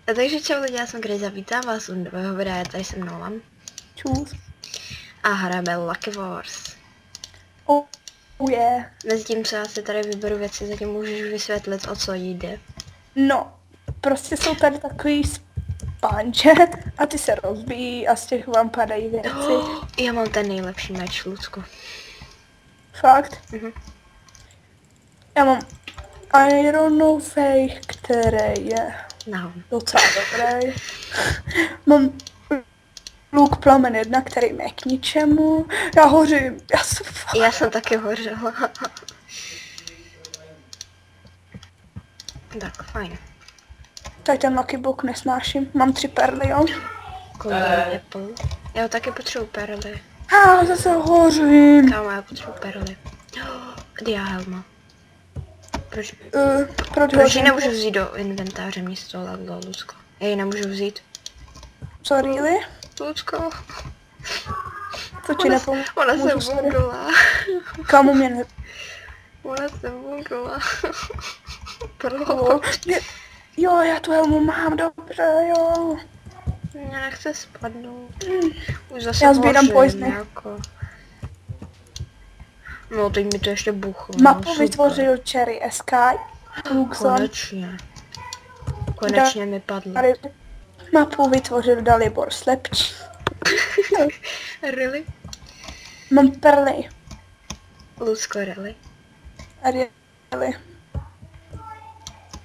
A takže čau lidi, já jsem Kryza, vítám vás u nového videa, tady jsem Nolan. Čus. A hrajeme Lucky Wars. Oh yeah. Mezitím, co já si tady vyberu věci, zatím můžeš vysvětlit, o co jde. No, prostě jsou tady takový spánče a ty se rozbíjí a z těch vám padají věci. Já mám ten nejlepší meč, Lucko. Fakt? Mhm. Já mám ironový, který je No. docela dobrý. Mám luk plamen 1, který mě k ničemu. Já hořím, Já jsem taky hořela. Tak, fajn. Tady ten Lucky Block nesnáším. Mám 3 perly, jo? Golden apple. Já taky potřebuji perly. Zase hořím. Kámo, já potřebuji perly. Diahelma. Proč ji hořím? nemůžu vzít do inventáře místo levelu, Lucko? Já ji nemůžu vzít. Co, really? Lucko. To ti nepomůže. Ona se bugla. Kamu mě ne... Ona se bugla. Jo, já tu helmu mám, dobře, jo. Mě nechce spadnout. Už zase Já sbírám poistny. Jako. No, teď mi to ještě buchlo. Mapu vytvořil Cherry Sky. Konečně. Konečně mi padlo. Mapu vytvořil Dalibor Slepčí. Really? Mám perly. Lucko, really? Really.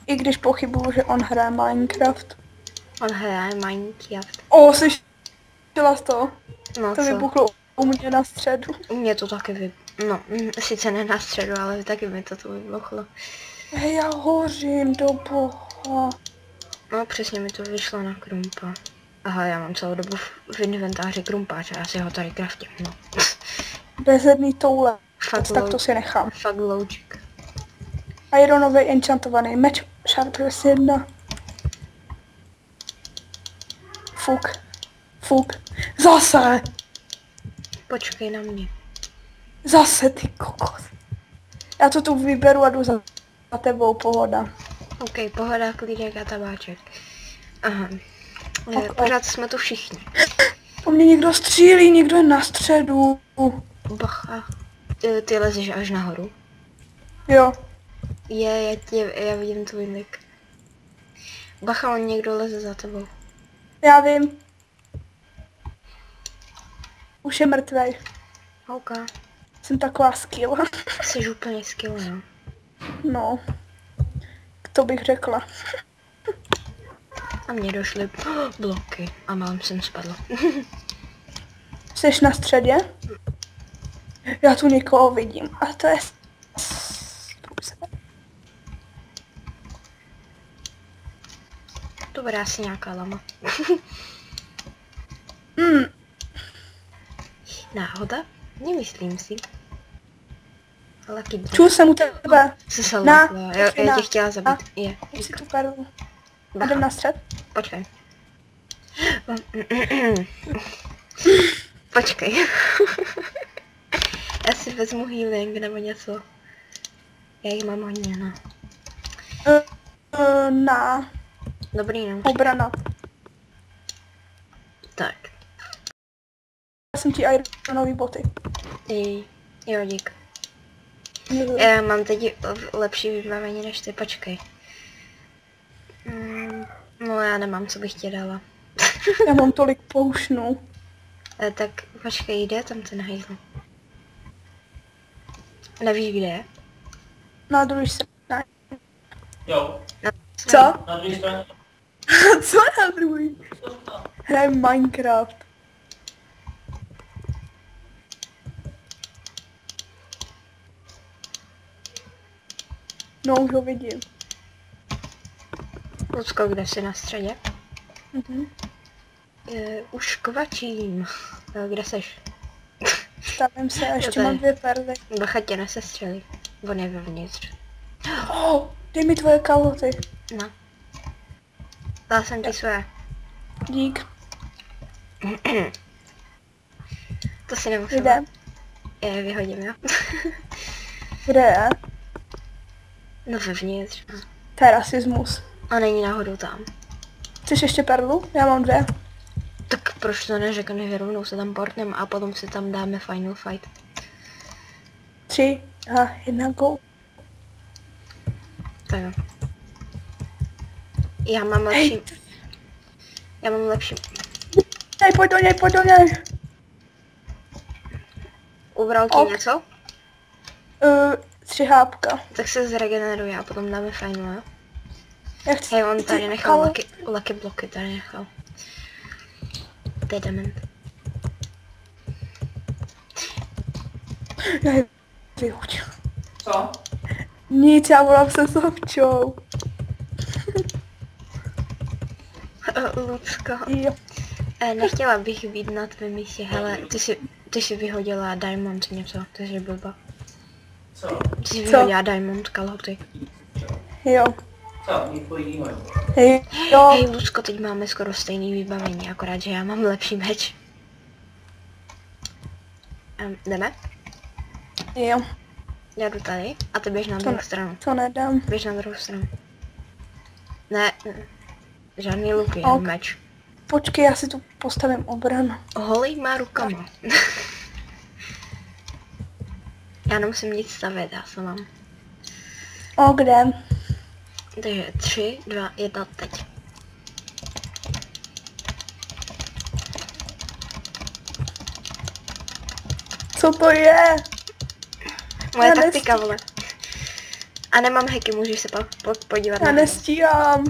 I když pochybuju, že on hraje Minecraft. On hraje Minecraft. Slyšela jsi to? No To co? vybuchlo u mě na středu. U mě to taky No, sice ne na středu, ale taky mi to tu vybuchlo. Hej, já hořím, do boha. No, přesně mi to vyšlo na krumpa. Aha, já mám celou dobu v inventáři krumpáče, já si ho tady craftím, no. Bezedný toule. Fakt Tak to si nechám. Fakt logic. Ironový enchantovaný meč. Sharpness 1. Fuk. Zase. Počkej na mě. Zase ty kokos. Já to tu vyberu a jdu za tebou, pohoda. OK, pohoda, klídek a tabáček. Aha. Ok. Pořád jsme tu všichni. Po mně někdo střílí, někdo je na středu. Bacha. Ty lezeš až nahoru. Jo. Já vidím tvůj nick. Bacha, on někdo leze za tebou. Já vím. Už je mrtvej. OK. Jsem taková skill. Jsi úplně skvělý, no. No. To bych řekla. A mně došly bloky a málem jsem spadla. Jsi na středě? Já tu někoho vidím. A to je... To bude asi nějaká lama. Náhoda? Nemyslím si. Ale kdy. Čul jsem u tebe. Jsi se lekla. Já tě chtěla zabít. Je. Už si tu perlu. Bacha. Jdem na střed? Počkej. Počkej. Já si vezmu healing nebo něco. Já jich mám hodně, no. Na Dobrý, no. obrana. Tak. Já jsem ti ironový boty. Jo, dík. Já mám teď lepší vybavení než ty, počkej. No já nemám, co bych ti dala. Já mám tolik poušnů. Tak počkej, jde tam ten hejzl. Nevíš, kde je? Na druhé straně. Jo, Co? na druhé straně. Co na druhý? Hraj Minecraft. No, už ho vidím. Lucko, kde jsi na středě? Už kvačím. Kde seš? Stavím se a ještě tady. mám 2 perly. Bacha tě nesestřelí. On je vevnitř. Dej mi tvoje kalhoty. No. Dal jsem ti své. Dík. To si nemusím. Kde? Je, vyhodím, jo. Kde je? No vevnitř. No. To je rasismus. A není náhodou tam. Chceš ještě perlu? Já mám 2. Tak proč to neřekneš, rovnou se tam portnem a potom si tam dáme final fight. 3, 2, 1, go. Tak jo. Já mám lepší. Nej, pojď do něj. Ubral ti Ok. něco? 3 hápka. Tak se zregeneruje a potom dáme final, jo? Já chci... Hej, on tady nechal lucky bloky, tady nechal. To je dement. Já je vyhodil. Co? Nic, já volám se Sovčou. Lucko. Jo. Nechtěla bych být na tvém místě, hele, ty jsi vyhodila Diamond něco, ty jsi blba. Co? Ty jsi Co? vyhodila Diamond kalhoty. Jo. Co? Mě tvojí vývoj. Hej, jo. Hej Lucko, teď máme skoro stejný vybavení, akorát, že já mám lepší meč. Jdeme? Jo. Já jdu tady a ty běž na druhou stranu. To nedám. Běž na druhou stranu. Ne, žádný luky, Ok. jen meč. Počkej, já si tu postavím obranu. Holej má rukama. Já nemusím nic stavět, já se mám. O, kde? Takže 3, 2, 1, teď. Co to je? Moje Já taktika, vole. A nemám hacky, můžeš se podívat Já na mě. nestíhám.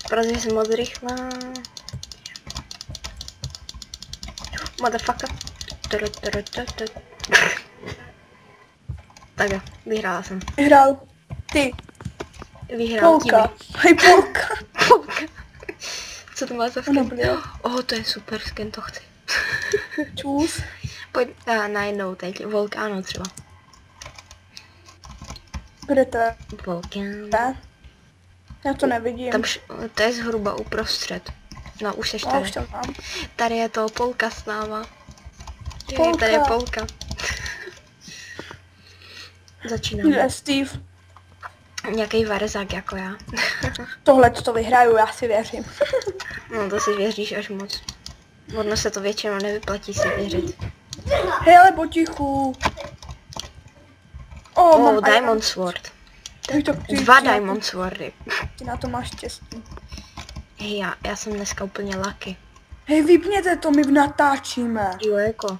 Protože jsem moc rychlá. Motherfucker. Tak jo, vyhrála jsem. Vyhrál. Ty. Vyhrál Polka. Hej, polka. Polka. Co to má za Ono skin? bylo. To je super skin, to chci. Čus. Pojď najednou teď, Volkáno třeba. Kde to je? Volkán. Já to nevidím. Tam to je zhruba uprostřed. No už seš No, tady. už to mám. Tady je to Polka s náma. Polka. Tady je Polka. Začínám. Kde je Steve? Nějaký varzák jako já. Tohle to vyhraju, já si věřím. No to si věříš až moc. Ono se to většinou nevyplatí si věřit. Hej, ale potichu. Mám Diamond Sword. Hej, to 2 Diamond Swordy. Ty na to máš štěstí. Hej, já jsem dneska úplně lucky. Hej, vypněte to, my natáčíme. Jo, jako.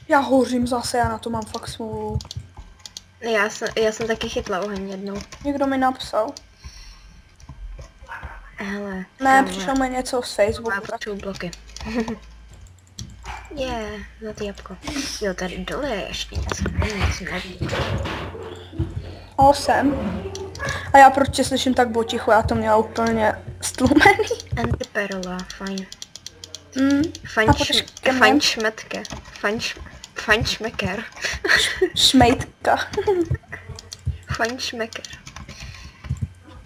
Já hořím zase, já na to mám fakt smůlu. Já jsem taky chytla oheň jednou. Někdo mi napsal. Hele. Ne, tamhle. přišlo mi něco z Má Facebooku. potřebuji bloky. Za ty jabko. Jo, tady dole je ještě něco. Nevím. Jsem. A já proč tě slyším tak potichu, já to měla úplně stlumený. Antiperla, fajn. A pojď ke mně. Fajn šmetke. Fajn šmeker. Šmejtka. Fajn šmeker.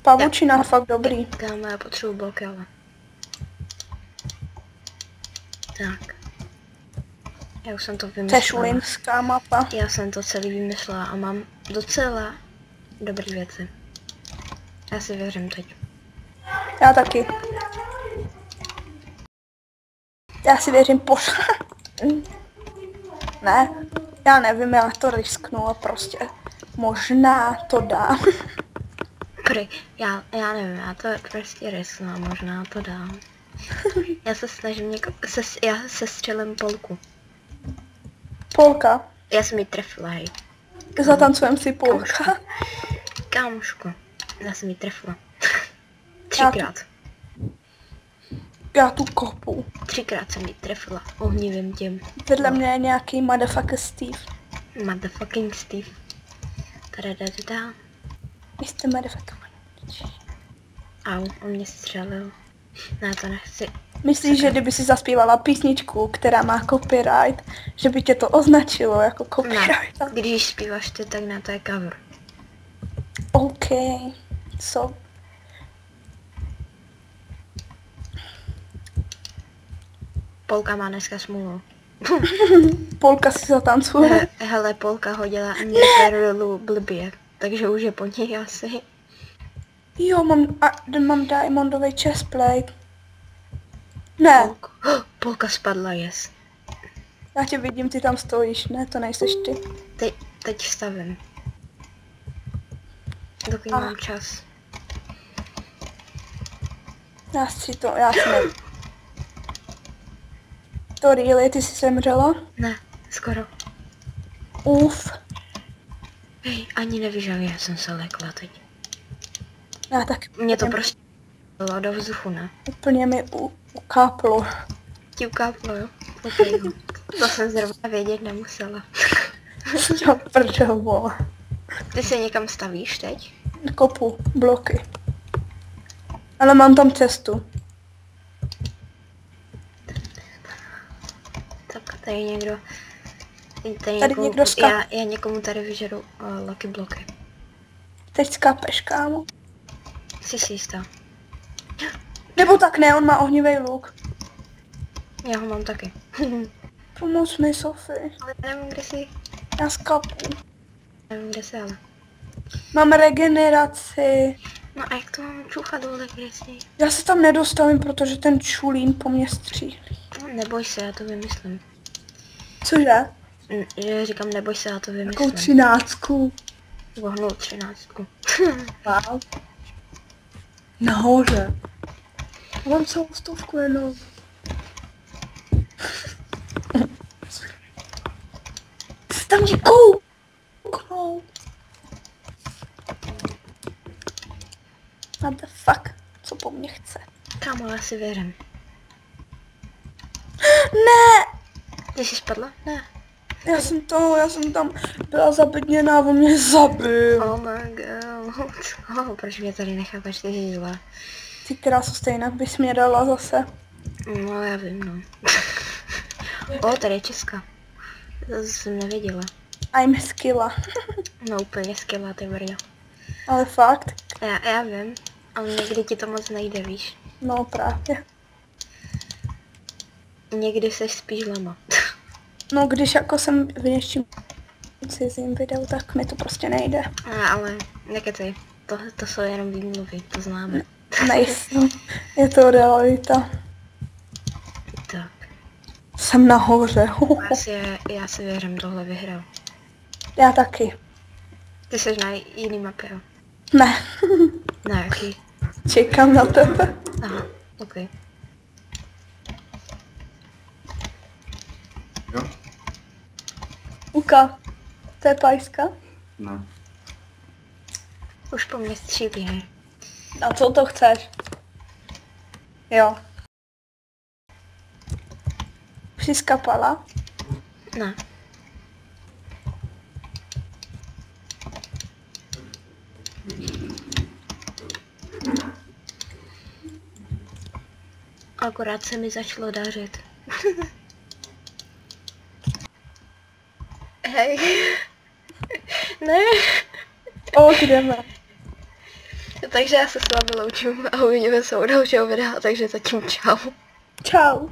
Pavučina, fakt dobrý. Kámo, já potřebuji bloky, ale. Tak. Já už jsem to vymyslela. Tešulinská mapa. Já jsem to celý vymyslela a mám docela dobrý věci. Já si věřím teď. Já taky. Já si věřím pořád. Ne, já nevím, já to risknu a prostě možná to dám. Já nevím, já to prostě risknu a možná to dám. Já se snažím já se střelím polku. Polka. Já jsem ji trefila, hej. Zatancujem si polka. Kámoško, já jsem ji trefila. 3krát. Já tu kopu. 3krát jsem ji trefila ohnivým tím. Vedle mě je nějaký motherfucker Steve. Motherfucking Steve. Tadadadada. Jste motherfucker. Au, on mě střelil. Ne, to nechci. Myslíš, že kdyby si zaspívala písničku, která má copyright, že by tě to označilo jako copyright? Ne, když zpíváš ty, tak ne, to je cover. OK. So. Polka má dneska smůlu. Polka si zatancuje. Hele, Polka hodila Antiperlu blbě, takže už je po něj asi. Jo, mám diamondový chestplate. Ne, Půlka spadla, yes. já tě vidím, ty tam stojíš, ne, to nejseš ty. Teď stavím. Dokud mám čas. Já si ne. To really, ty jsi zemřela? Ne, skoro. Uf. Hej, ani nevíš, jak já jsem se lekla teď. Já tak. Mě to prostě bylo do vzduchu, ne? Úplně mi ukáplo. Ti ukáplo, jo? Okay, no. To jsem zrovna vědět nemusela. Jo, prdel, vole. Ty se někam stavíš teď? Kopu bloky. Ale mám tam cestu. Tak tady někdo... Tady někdo já někomu tady vyžeru lucky bloky. Teď skapeš, kámo. Jsi si jistá? Nebo tak ne, on má ohnivý luk. Já ho mám taky. Pomoz mi, Sofie. Ale nevím, kde jsi. Já skapu. Nevím, kde jsi, ale... Mám regeneraci. No a jak to mám čuchat dole, kde jsi? Já se tam nedostavím, protože ten čulín po mně střílí. No, neboj se, já to vymyslím. Cože? Že říkám, neboj se, já to Jakou vymyslím. 13. Vohnul 13. Wow. Nahoře. Mám celou 100 jenom. Jsi tam mě kouknout. What the fuck? Co po mně chce? Kámo, já si věřím. Ne! Ty jsi spadla? Ne. Já jsem tam byla zabedněná a on mě zabil. Oh my god. Oh, proč mě tady nechápeš, ty jsi zlá. Ty krásu, stejně bys mě dala zase. No, já vím, no. Tady je Česka. To jsem nevěděla. I'm skilla. No, úplně skvělá, ty brďo. Ale fakt? Já vím, ale někdy ti to moc nejde, víš. No právě. Někdy seš spíš lama. No když jako jsem v něčím cizím videu, tak mi to prostě nejde. Ale nekecej, to jsou jenom výmluvy, to známe. Nejsem. Je to realita. Tak, Jsem nahoře. já si věřím, tohle vyhrál. Já taky. Ty jsi na jiný mapě, jo? Ne. Na jaký? Čekám na tebe. Aha, ok. Jo? Uka. To je pajska? No. Už po mně střílí, ne? A co to chceš? Jo. Už jsi skapala? Ne. Akorát se mi začalo dařit. Hej. Ne. Jdeme. Takže já se s vámi loučím a uvidíme se u dalšího videa, takže zatím čau. Čau.